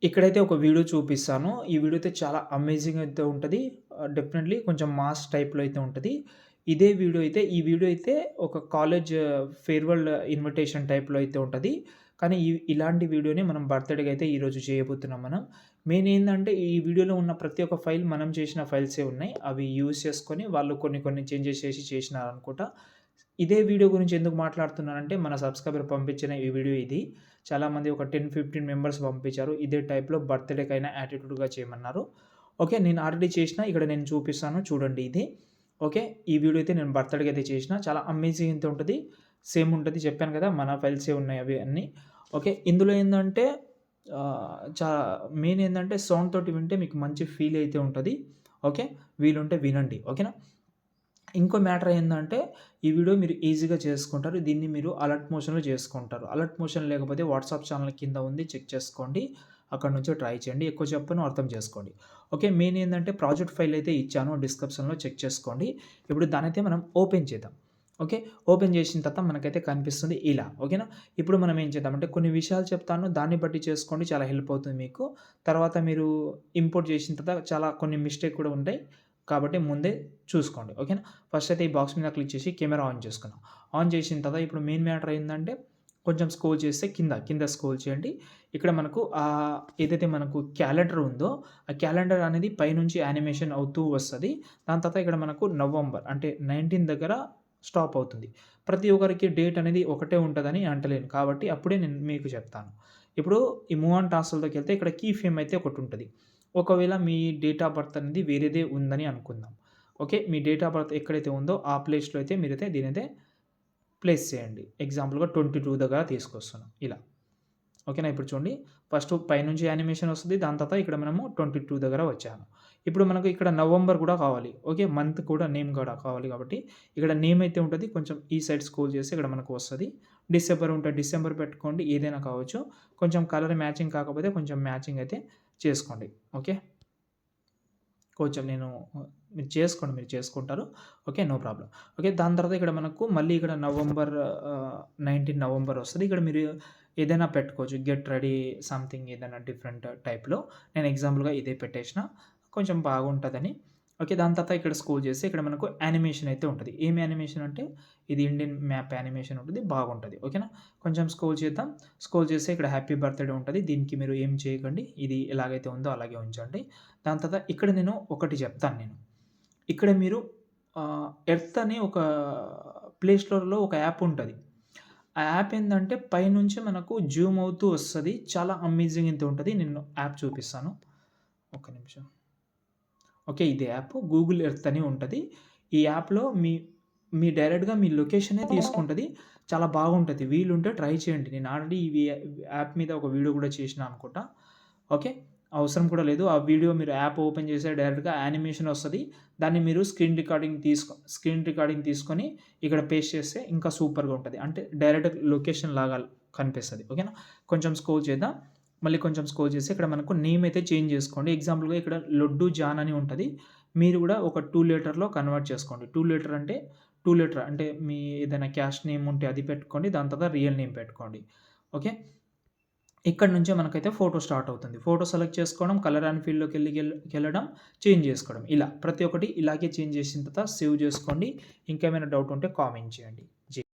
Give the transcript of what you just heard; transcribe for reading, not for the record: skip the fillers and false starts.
ఇక్కడైతే ఒక వీడియో చూపిస్తాను. ఈ వీడియో అయితే చాలా అమేజింగ్ అయితే ఉంటది. డెఫినెట్‌లీ కొంచెం మాస్ టైప్‌లో అయితే ఉంటది. ఇదే వీడియో అయితే ఈ వీడియో అయితే ఒక కాలేజ్ ఫేర్‌వెల్ ఇన్విటేషన్ టైప్‌లో అయితే ఉంటది. కానీ ఇలాంటి వీడియోని మనం బర్త్‌డేకి అయితే ఈరోజు చేయబోతున్నాం మనం. మెయిన్ ఏందంటే ఈ వీడియోలో ఉన్న ప్రతి ఒక్క ఫైల్ మనం చేసిన ఫైల్సే ఉన్నాయి. అవి యూజ్ చేసుకొని వాళ్ళు కొన్ని కొన్ని చేంజెస్ చేసి చేసినారనుకుంటా. ఇదే వీడియో గురించి ఎందుకు మాట్లాడుతున్నానంటే, మన సబ్‌స్క్రైబర్ పంపించిన ఈ వీడియో ఇది. చాలామంది ఒక 10, 15 మెంబర్స్ పంపించారు. ఇదే టైప్‌లో బర్త్‌డేకైనా యాటిట్యూడ్‌గా చేయమన్నారు. ఓకే. నేను ఆల్రెడీ చేషిన. ఇక్కడ నేను చూపిస్తాను చూడండి ఇది. ఓకే. ఈ వీడియో అయితే నేను బర్త్‌డేకి అయితే చేషిన. చాలా అమేజింగ్ అయితే ఉంటది. సేమ్ ఉంటది. చెప్పాను కదా! మన ఫైల్సే ఉన్నాయి అవి అన్నీ. ఓకే. ఇందులో ఏందంటే చా మెయిన్ ఏందంటే సౌండ్ తోటి వింటే మీకు మంచి ఫీల్ అయితే ఉంటది. ఓకే. వీలుంటే వినండి. ఓకేనా? ఇంకో మ్యాటర్ ఏందంటే, ఈ వీడియో మీరు ఈజీగా చేసుకుంటారు. దీన్ని మీరు అలర్ట్ మోషన్‌లో చేసుకుంటారు. అలర్ట్ మోషన్ లేకపోతే వాట్సాప్ ఛానెల్ కింద ఉంది చెక్ చేసుకోండి. అక్కడి నుంచి ట్రై చేయండి. ఎక్కువ చెప్పను అర్థం చేసుకోండి. ఓకే. మెయిన్ ఏందంటే ప్రాజెక్ట్ ఫైల్ అయితే ఇచ్చాను డిస్క్రిప్షన్‌లో చెక్ చేసుకోండి. ఇప్పుడు దాన్నైతే మనం ఓపెన్ చేద్దాం. ఓకే. ఓపెన్ చేసిన తర్వాత మనకైతే కనిపిస్తుంది ఇలా. ఓకేనా? ఇప్పుడు మనం ఏం చేద్దామంటే కొన్ని విషయాలు చెప్తాను. దాన్ని బట్టి చేసుకోండి. చాలా హెల్ప్ అవుతుంది మీకు. తర్వాత మీరు ఇంపోర్ట్ చేసిన తర్వాత చాలా కొన్ని మిస్టేక్ కూడా ఉంటాయి. కాబట్టి ముందే చూసుకోండి. ఓకేనా? ఫస్ట్ అయితే ఈ బాక్స్ మీద క్లిక్ చేసి కెమెరా ఆన్ చేసుకున్నాం. ఆన్ చేసిన తర్వాత ఇప్పుడు మెయిన్ మ్యాటర్ ఏందంటే కొంచెం స్క్రోల్ చేస్తే కింద స్క్రోల్ చేయండి. ఇక్కడ మనకు ఏదైతే మనకు క్యాలెండర్ ఉందో, ఆ క్యాలెండర్ అనేది పైనుంచి యానిమేషన్ అవుతూ వస్తది. దాని తర్వాత ఇక్కడ మనకు నవంబర్ అంటే 19 దగ్గర స్టాప్ అవుతుంది. ప్రతి ఒక్కరికి డేట్ అనేది ఒకటే ఉంటదని అంటలేను. కాబట్టి అప్పుడే నేను మీకు చెప్తాను. ఇప్పుడు ఈ మూవ్ ఆన్ టాస్క్‌లోకెళ్తే ఇక్కడ కీ ఫ్రేమ్ అయితే ఒకటుంటది. ఒకవేళ మీ డేట్ ఆఫ్ బర్త్ అనేది వేరేదే ఉందని అనుకుందాం. Okay. Me date of birth ఎక్కడైతే ఉందో ఆ ప్లేస్‌లో అయితే మీరైతే దీనైతే ప్లేస్ చేయండి. ఎగ్జాంపుల్‌గా 22 దగ్గర తీసుకొస్తున్నాం ఇలా. ఓకేనా? ఇప్పుడు చూడండి ఫస్ట్ పైనుంచి యానిమేషన్ వస్తది. దాని తర్వాత ఇక్కడ మనము 22 దగ్గర వచ్చాము. ఇప్పుడు మనకు ఇక్కడ నవంబర్ కూడా కావాలి. ఓకే. మంత్ కూడా నేమ్ కూడా కావాలి కాబట్టి ఇక్కడ నేమ్ అయితే ఉంటది. కొంచెం ఈ సైడ్ స్క్రోల్ చేస్తే ఇక్కడ మనకు వస్తది. డిసెంబర్ ఉంటే డిసెంబర్ పెట్టుకోండి. ఏదైనా కావచ్చు. కొంచెం కలర్ మ్యాచింగ్ కాకపోతే కొంచెం మ్యాచింగ్ అయితే చేసుకోండి. ఓకే. కొంచెం మీరు చేసుకోండి. మీరు చేసుకుంటారు. ఓకే. No problem. ఓకే. దాని తర్వాత ఇక్కడ మనకు మళ్ళీ ఇక్కడ నవంబర్ 19 నవంబర్ వస్తది. ఇక్కడ మీరు ఏదైనా పెట్టుకోవచ్చు. గెట్ రెడీ సంథింగ్ ఏదైనా డిఫరెంట్ టైప్‌లో. నేను ఎగ్జాంపుల్‌గా ఇదే పెట్టేషిన. కొంచెం బాగుంటదని. ఓకే. దాని తర్వాత ఇక్కడ స్క్రోల్ చేస్తే ఇక్కడ మనకు యానిమేషన్ అయితే ఉంటది. ఏం యానిమేషన్ అంటే ఇది ఇండియన్ మ్యాప్ యానిమేషన్ ఉంటది. బాగుంటది. ఓకేనా? కొంచెం స్క్రోల్ చేద్దాం. స్క్రోల్ చేస్తే ఇక్కడ హ్యాపీ బర్త్‌డే ఉంటది. దీనికి మీరు ఏం చేయకండి. ఇది ఎలాగైతే ఉందో అలాగే ఉంచండి. దాని తర్వాత ఇక్కడ నేను ఒకటి చెప్తాను నేను. ఇక్కడ మీరు ఎర్త్ అని ఒక ప్లే స్టోర్‌లో ఒక యాప్ ఉంటది. ఆ యాప్ ఏందంటే పైనుంచి మనకు జూమ్ అవుతూ వస్తది. చాలా అమేజింగ్ అయితే ఉంటది. నేను యాప్ చూపిస్తాను. ఒక్క నిమిషం. ఓకే. ఇదే యాప్ గూగుల్ ఎర్త్ అని ఉంటది. ఈ యాప్‌లో మీ డైరెక్ట్‌గా మీ లొకేషనే తీసుకుంటది. చాలా బాగుంటది. వీలుంటే ట్రై చేయండి. నేను ఆల్రెడీ యాప్ మీద ఒక వీడియో కూడా చేసినా అనుకుంటా. ఓకే. అవసరం కూడా లేదు. ఆ వీడియో మీరు యాప్ ఓపెన్ చేస్తే డైరెక్ట్‌గా యానిమేషన్ వస్తది. దాన్ని మీరు స్క్రీన్ రికార్డింగ్ తీసుకొని ఇక్కడ పేస్ట్ చేస్తే ఇంకా సూపర్‌గా ఉంటది. అంటే డైరెక్ట్ లొకేషన్ లాగా కనిపిస్తది. ఓకేనా? కొంచెం స్క్రోల్ చేద్దాం. మళ్ళీ కొంచెం స్క్రోల్ చేసి ఇక్కడ మనకు నేమ్ అయితే చేంజ్ చేసుకోండి. ఎగ్జాంపుల్‌గా ఇక్కడ లడ్డు జాన్ అని ఉంటది. మీరు కూడా ఒక 2 లీటర్‌లో కన్వర్ట్ చేసుకోండి. 2 లీటర్ అంటే 2 లీటర్ అంటే మీ ఏదైనా క్యాష్ నేమ్ ఉంటే అది పెట్టుకోండి. దాని తర్వాత రియల్ నేమ్ పెట్టుకోండి. ఓకే. ఇక్కడి నుంచే మనకైతే ఫోటో స్టార్ట్ అవుతుంది. ఫోటో సెలెక్ట్ చేసుకోవడం, కలర్ అండ్ ఫీల్డ్‌లోకెళ్ళడం, చేంజ్ చేసుకోవడం. ఇలా ప్రతి ఒక్కటి ఇలాగే చేంజ్ చేసిన తర్వాత సేవ్ చేసుకోండి. ఇంకేమైనా డౌట్ ఉంటే కామెంట్ చేయండి.